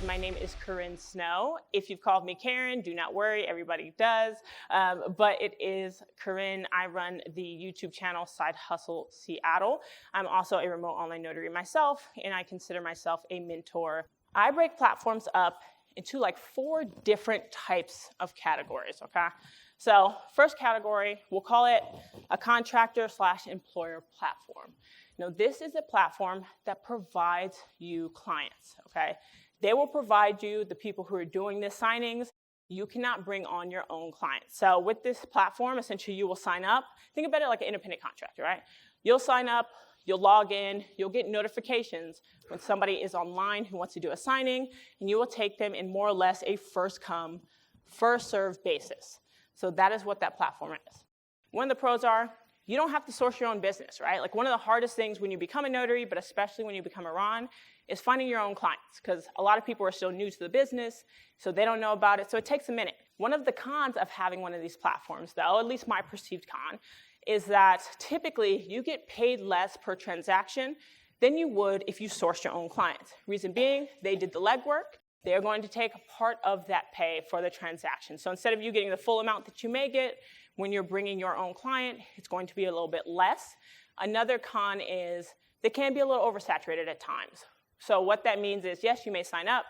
My name is Karynn Snow. If you've called me Karen, do not worry, everybody does. But it is Karynn. I run the YouTube channel Side Hustle Seattle. I'm also a remote online notary myself, and I consider myself a mentor. I break platforms up into like 4 different types of categories, okay? So first category, we'll call it a contractor/employer platform. Now this is a platform that provides you clients, okay? They will provide you the people who are doing the signings. You cannot bring on your own clients. So with this platform, essentially you will sign up. Think about it like an independent contractor, right? You'll sign up, you'll log in, you'll get notifications when somebody is online who wants to do a signing, and you will take them in more or less a first come, first served basis. So that is what that platform is. One of the pros are, you don't have to source your own business, right? Like one of the hardest things when you become a notary, but especially when you become a RON, is finding your own clients, because a lot of people are still new to the business, so they don't know about it, so it takes a minute. One of the cons of having one of these platforms, though, at least my perceived con, is that typically you get paid less per transaction than you would if you sourced your own clients. Reason being, they did the legwork. They're going to take a part of that pay for the transaction. So instead of you getting the full amount that you may get when you're bringing your own client, it's going to be a little bit less. Another con is they can be a little oversaturated at times. So what that means is, yes, you may sign up,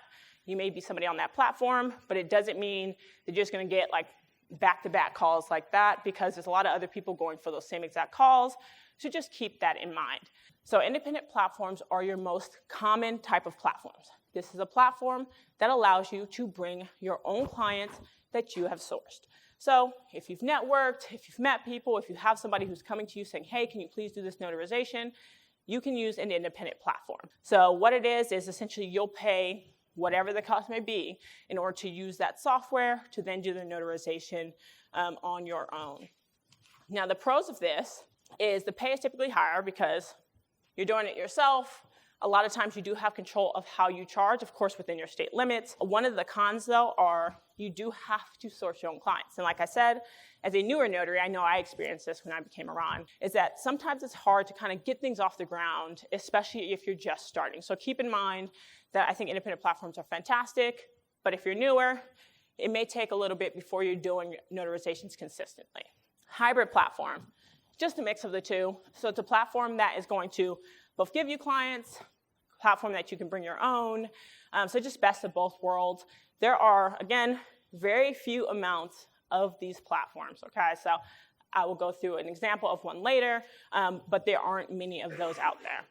you may be somebody on that platform, but it doesn't mean that you're just going to get like back-to-back calls like that, because there's a lot of other people going for those same exact calls. So just keep that in mind. So independent platforms are your most common type of platforms. This is a platform that allows you to bring your own clients that you have sourced. So if you've networked, if you've met people, if you have somebody who's coming to you saying, hey, can you please do this notarization, you can use an independent platform. So what it is essentially you'll pay whatever the cost may be in order to use that software to then do the notarization on your own. Now the pros of this is the pay is typically higher because you're doing it yourself. A lot of times you do have control of how you charge, of course, within your state limits. One of the cons, though, are you do have to source your own clients. And like I said, as a newer notary, I know I experienced this when I became a RON, is that sometimes it's hard to kind of get things off the ground, especially if you're just starting. So keep in mind that I think independent platforms are fantastic, but if you're newer, it may take a little bit before you're doing notarizations consistently. Hybrid platform, just a mix of the two. So it's a platform that is going to both give you clients, platform that you can bring your own, so just best of both worlds. There are, again, very few amounts of these platforms, okay? So I will go through an example of one later, but there aren't many of those out there.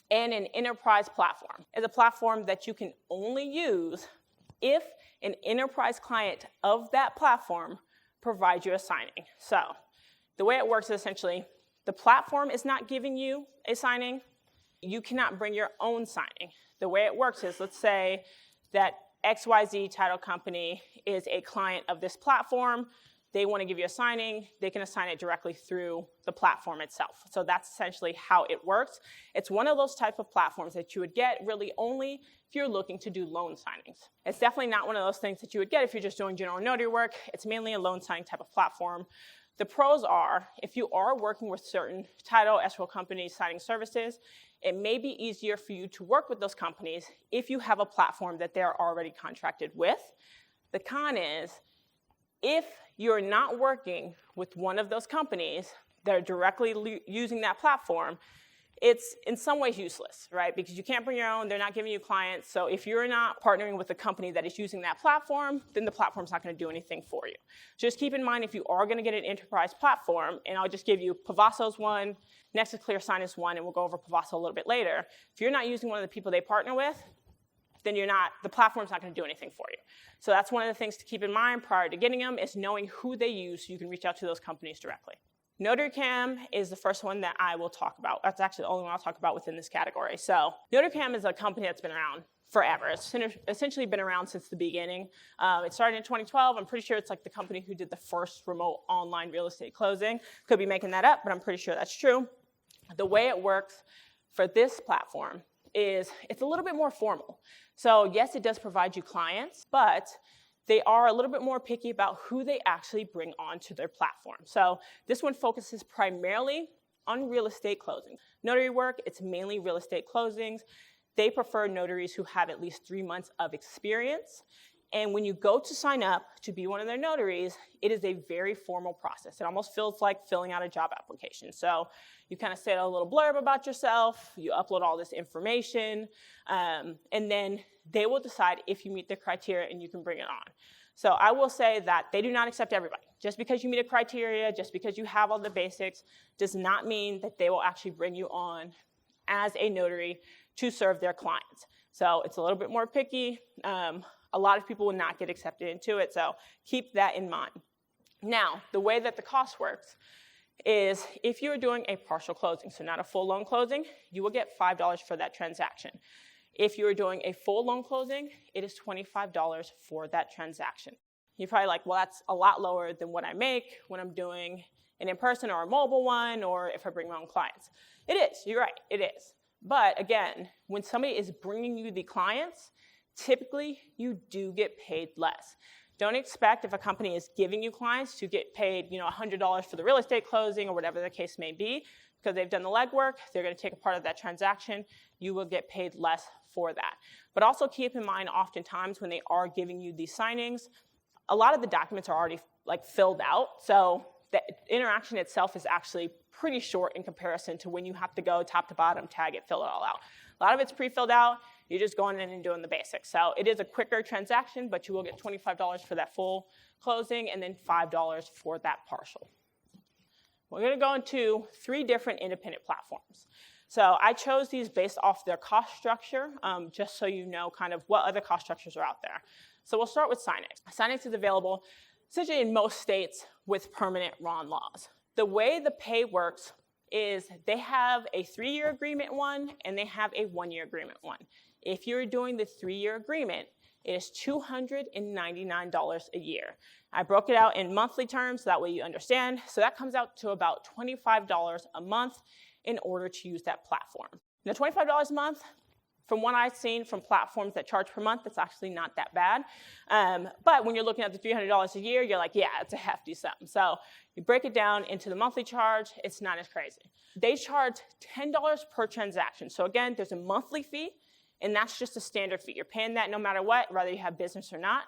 And an enterprise platform is a platform that you can only use if an enterprise client of that platform provides you a signing. So the way it works is essentially the platform is not giving you a signing. You cannot bring your own signing. The way it works is, let's say that XYZ title company is a client of this platform. They want to give you a signing. They can assign it directly through the platform itself. So that's essentially how it works. It's one of those type of platforms that you would get really only if you're looking to do loan signings. It's definitely not one of those things that you would get if you're just doing general notary work. It's mainly a loan signing type of platform. The pros are, if you are working with certain title escrow companies signing services, it may be easier for you to work with those companies if you have a platform that they're already contracted with. The con is, if you're not working with one of those companies that are directly using that platform, it's in some ways useless, right? Because you can't bring your own, they're not giving you clients. So if you're not partnering with a company that is using that platform, then the platform's not going to do anything for you. Just keep in mind, if you are going to get an enterprise platform, and I'll just give you Pavasso's one, Nexus ClearSign is one, and we'll go over Pavasso a little bit later. If you're not using one of the people they partner with, then the platform's not going to do anything for you. So that's one of the things to keep in mind prior to getting them, is knowing who they use so you can reach out to those companies directly. NotaryCam is the first one that I will talk about. That's actually the only one I'll talk about within this category. So NotaryCam is a company that's been around forever. It's essentially been around since the beginning. It started in 2012. I'm pretty sure it's like the company who did the first remote online real estate closing. Could be making that up, but I'm pretty sure that's true. The way it works for this platform is it's a little bit more formal. So yes, it does provide you clients, but they are a little bit more picky about who they actually bring onto their platform. So this one focuses primarily on real estate closings. Notary work, it's mainly real estate closings. They prefer notaries who have at least 3 months of experience. And when you go to sign up to be one of their notaries, it is a very formal process. It almost feels like filling out a job application. So you kind of say a little blurb about yourself, you upload all this information, and then they will decide if you meet the criteria and you can bring it on. So I will say that they do not accept everybody. Just because you meet a criteria, just because you have all the basics, does not mean that they will actually bring you on as a notary to serve their clients. So it's a little bit more picky. A lot of people will not get accepted into it, so keep that in mind. Now, the way that the cost works is if you're doing a partial closing, so not a full loan closing, you will get $5 for that transaction. If you're doing a full loan closing, it is $25 for that transaction. You're probably like, well, that's a lot lower than what I make when I'm doing an in-person or a mobile one, or if I bring my own clients. It is, you're right, it is. But again, when somebody is bringing you the clients, typically you do get paid less. Don't expect if a company is giving you clients to get paid, $100 for the real estate closing or whatever the case may be, because they've done the legwork, they're going to take a part of that transaction, you will get paid less for that. But also keep in mind, oftentimes when they are giving you these signings, a lot of the documents are already filled out, so the interaction itself is actually pretty short in comparison to when you have to go top to bottom, tag it, fill it all out. A lot of it's pre-filled out. You're just going in and doing the basics. So it is a quicker transaction, but you will get $25 for that full closing and then $5 for that partial. We're going to go into 3 different independent platforms. So I chose these based off their cost structure, just so you know kind of what other cost structures are out there. So we'll start with Signix. Signix is available essentially in most states with permanent RON laws. The way the pay works is they have a 3-year agreement one and they have a 1-year agreement one. If you're doing the 3-year agreement, it is $299 a year. I broke it out in monthly terms, so that way you understand. So that comes out to about $25 a month in order to use that platform. Now, $25 a month, from what I've seen from platforms that charge per month, it's actually not that bad. But when you're looking at the $300 a year, you're like, yeah, it's a hefty sum. So you break it down into the monthly charge, it's not as crazy. They charge $10 per transaction. So again, there's a monthly fee, and that's just a standard fee. You're paying that no matter what, whether you have business or not.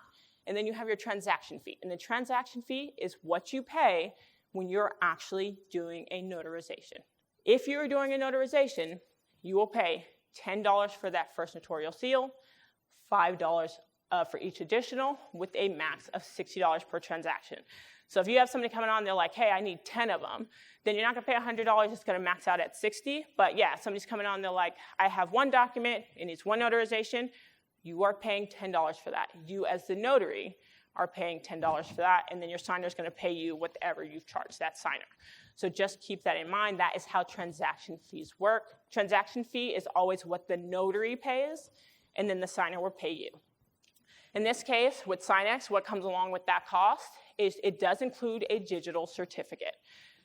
And then you have your transaction fee. And the transaction fee is what you pay when you're actually doing a notarization. If you're doing a notarization, you will pay $10 for that first notarial seal, $5 for each additional, with a max of $60 per transaction. So if you have somebody coming on, they're like, hey, I need 10 of them, then you're not going to pay $100, it's going to max out at $60. But yeah, somebody's coming on, they're like, I have one document, it needs one notarization, you are paying $10 for that. You as the notary are paying $10 for that, and then your signer is going to pay you whatever you've charged that signer. So just keep that in mind. That is how transaction fees work. Transaction fee is always what the notary pays, and then the signer will pay you. In this case, with Signix, what comes along with that cost is it does include a digital certificate.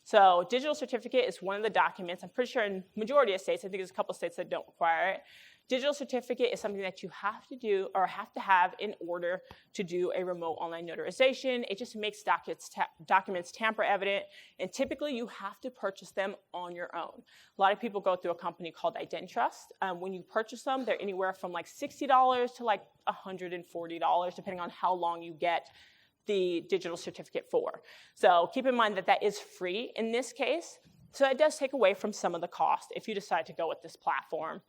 So digital certificate is one of the documents. I'm pretty sure in majority of states, I think there's a couple of states that don't require it. Digital certificate is something that you have to do or have to have in order to do a remote online notarization. It just makes documents tamper evident, and typically you have to purchase them on your own. A lot of people go through a company called IdenTrust. When you purchase them, they're anywhere from like $60 to like $140, depending on how long you get the digital certificate for. So keep in mind that that is free in this case. So it does take away from some of the cost if you decide to go with this platform.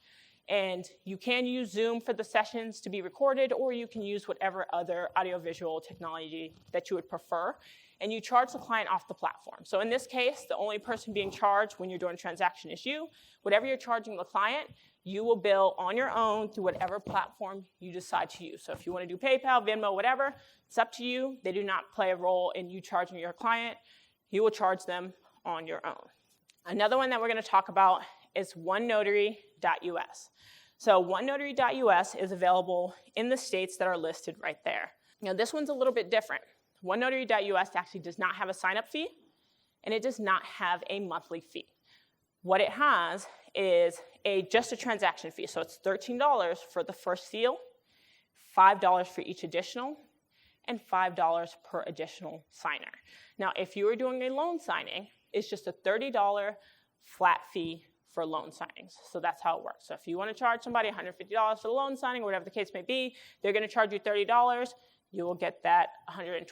And you can use Zoom for the sessions to be recorded, or you can use whatever other audiovisual technology that you would prefer. And you charge the client off the platform. So in this case, the only person being charged when you're doing a transaction is you. Whatever you're charging the client, you will bill on your own through whatever platform you decide to use. So if you want to do PayPal, Venmo, whatever, it's up to you. They do not play a role in you charging your client. You will charge them on your own. Another one that we're going to talk about is onenotary.us. So onenotary.us is available in the states that are listed right there. Now this one's a little bit different. onenotary.us actually does not have a sign-up fee, and it does not have a monthly fee. What it has is just a transaction fee. So it's $13 for the first seal, $5 for each additional, and $5 per additional signer. Now, if you are doing a loan signing, it's just a $30 flat fee for loan signings. So that's how it works. So if you want to charge somebody $150 for the loan signing, or whatever the case may be, they're going to charge you $30, you will get that $120.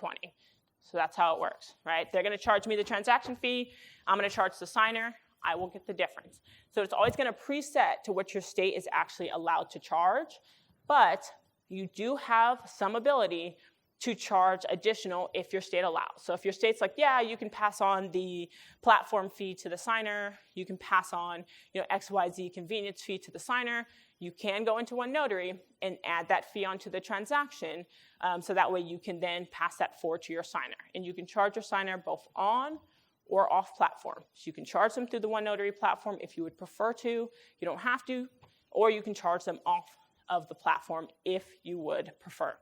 So that's how it works, right? They're going to charge me the transaction fee. I'm going to charge the signer. I will get the difference. So it's always going to preset to what your state is actually allowed to charge, but you do have some ability to charge additional if your state allows. So if your state's like, yeah, you can pass on the platform fee to the signer, you can pass on, XYZ convenience fee to the signer, you can go into OneNotary and add that fee onto the transaction, so that way you can then pass that forward to your signer. And you can charge your signer both on or off platform. So you can charge them through the OneNotary platform if you would prefer to. You don't have to, or you can charge them off of the platform if you would prefer.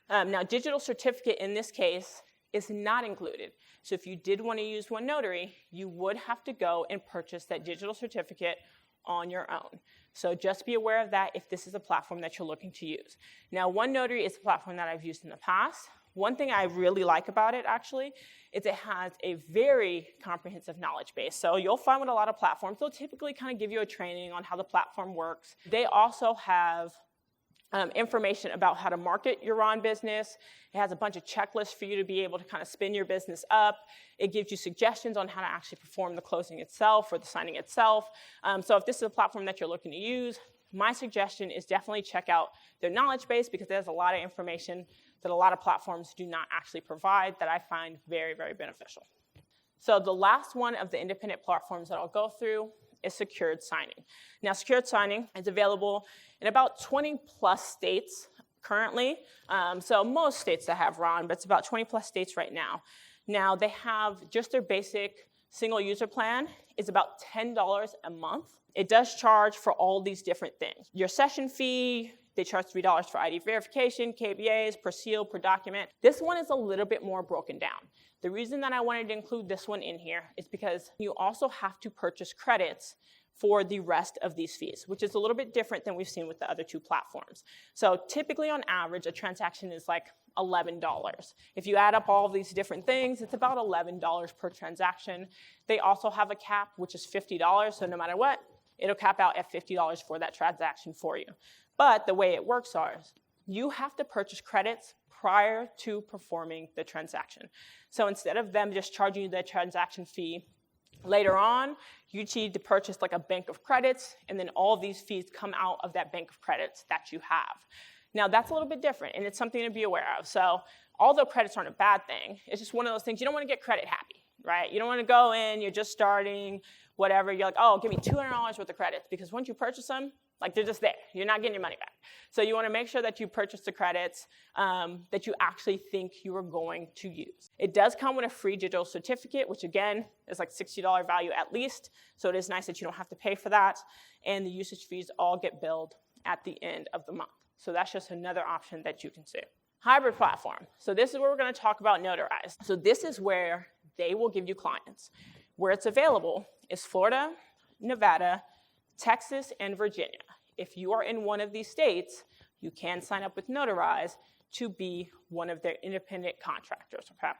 Now, digital certificate in this case is not included. So if you did want to use OneNotary, you would have to go and purchase that digital certificate on your own. So just be aware of that if this is a platform that you're looking to use. Now, OneNotary is a platform that I've used in the past. One thing I really like about it, actually, is it has a very comprehensive knowledge base. So you'll find with a lot of platforms, they'll typically kind of give you a training on how the platform works. They also have information about how to market your RON business. It has a bunch of checklists for you to be able to kind of spin your business up. It gives you suggestions on how to actually perform the closing itself or the signing itself. So if this is a platform that you're looking to use, my suggestion is definitely check out their knowledge base, because there's a lot of information that a lot of platforms do not actually provide that I find very, very beneficial. So the last one of the independent platforms that I'll go through is SecuredSigning. Now, SecuredSigning is available in about 20 plus states currently. So most states that have RON, but it's about 20 plus states right now. Now, they have just their basic single user plan is about $10 a month. It does charge for all these different things. Your session fee, they charge $3 for ID verification, KBAs, per seal, per document. This one is a little bit more broken down. The reason that I wanted to include this one in here is because you also have to purchase credits for the rest of these fees, which is a little bit different than we've seen with the other two platforms. So typically on average, a transaction is like $11. If you add up all of these different things, it's about $11 per transaction. They also have a cap, which is $50, so no matter what, it'll cap out at $50 for that transaction for you. But the way it works is you have to purchase credits prior to performing the transaction. So instead of them just charging you the transaction fee later on, you need to purchase like a bank of credits, and then all of these fees come out of that bank of credits that you have. Now, that's a little bit different, and it's something to be aware of. So although credits aren't a bad thing, it's just one of those things, you don't want to get credit happy, right? You don't want to go in, you're just starting, whatever, you're like, oh, give me $200 worth of credits, because once you purchase them, like they're just there. You're not getting your money back. So you want to make sure that you purchase the credits that you actually think you are going to use. It does come with a free digital certificate, which again is like $60 value at least. So it is nice that you don't have to pay for that. And the usage fees all get billed at the end of the month. So that's just another option that you can see. Hybrid platform. So this is where we're going to talk about Notarize. So this is where they will give you clients. Where it's available is Florida, Nevada, Texas, and Virginia. If you are in one of these states, you can sign up with Notarize to be one of their independent contractors, okay?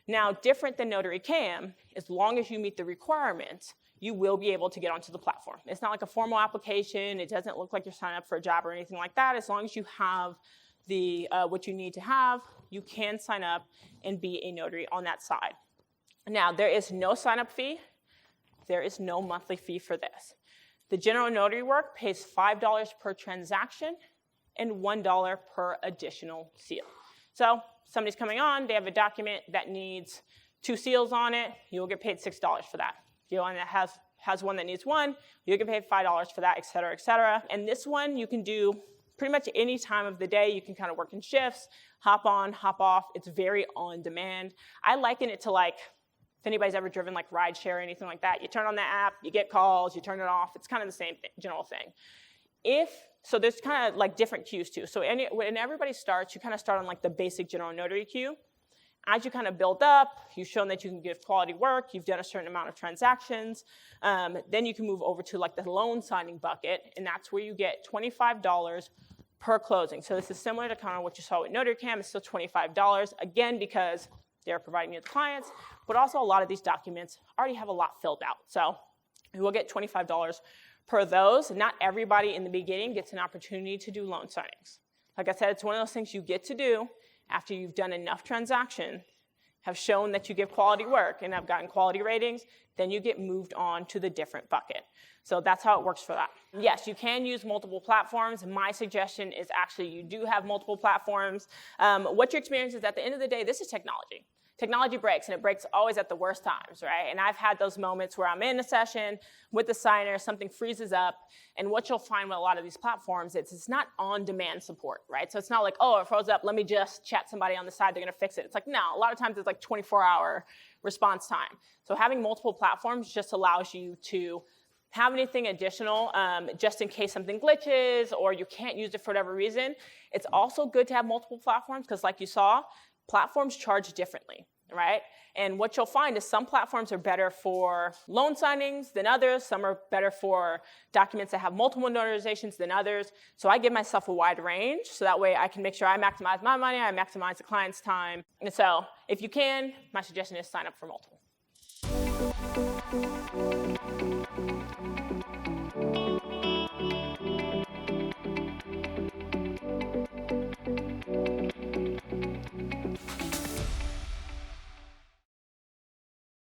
Now, different than NotaryCam, as long as you meet the requirements, you will be able to get onto the platform. It's not like a formal application. It doesn't look like you're signing up for a job or anything like that. As long as you have the what you need to have, you can sign up and be a notary on that side. Now, there is no sign-up fee. There is no monthly fee for this. The general notary work pays $5 per transaction and $1 per additional seal. So somebody's coming on, they have a document that needs 2 seals on it, you'll get paid $6 for that. If you're one that has one that needs 1, you'll get paid $5 for that, et cetera, et cetera. And this one you can do pretty much any time of the day. You can kind of work in shifts, hop on, hop off. It's very on demand. I liken it to like, if anybody's ever driven like rideshare or anything like that, you turn on the app, you get calls, you turn it off. It's kind of the same general thing. So there's kind of like different queues too. So when everybody starts, you kind of start on like the basic general notary queue. As you kind of build up, you've shown that you can give quality work, you've done a certain amount of transactions, then you can move over to like the loan signing bucket, and that's where you get $25 per closing. So this is similar to kind of what you saw with NotaryCam. It's still $25, again, because they're providing you with clients, but also a lot of these documents already have a lot filled out. So you will get $25 per those. Not everybody in the beginning gets an opportunity to do loan signings. Like I said, it's one of those things you get to do after you've done enough transaction, have shown that you give quality work and have gotten quality ratings, then you get moved on to the different bucket. So that's how it works for that. Yes, you can use multiple platforms. My suggestion is actually you do have multiple platforms. What your experience is, at the end of the day, this is technology. Technology breaks, and it breaks always at the worst times, right? And I've had those moments where I'm in a session with the signer, something freezes up, and what you'll find with a lot of these platforms, it's not on-demand support, right? So it's not like, oh, it froze up, let me just chat somebody on the side, they're gonna fix it. It's like, no, a lot of times it's like 24-hour response time. So having multiple platforms just allows you to have anything additional just in case something glitches or you can't use it for whatever reason. It's also good to have multiple platforms because, like you saw, platforms charge differently, right? And what you'll find is some platforms are better for loan signings than others. Some are better for documents that have multiple notarizations than others. So I give myself a wide range so that way I can make sure I maximize my money, I maximize the client's time. And so if you can, my suggestion is sign up for multiple.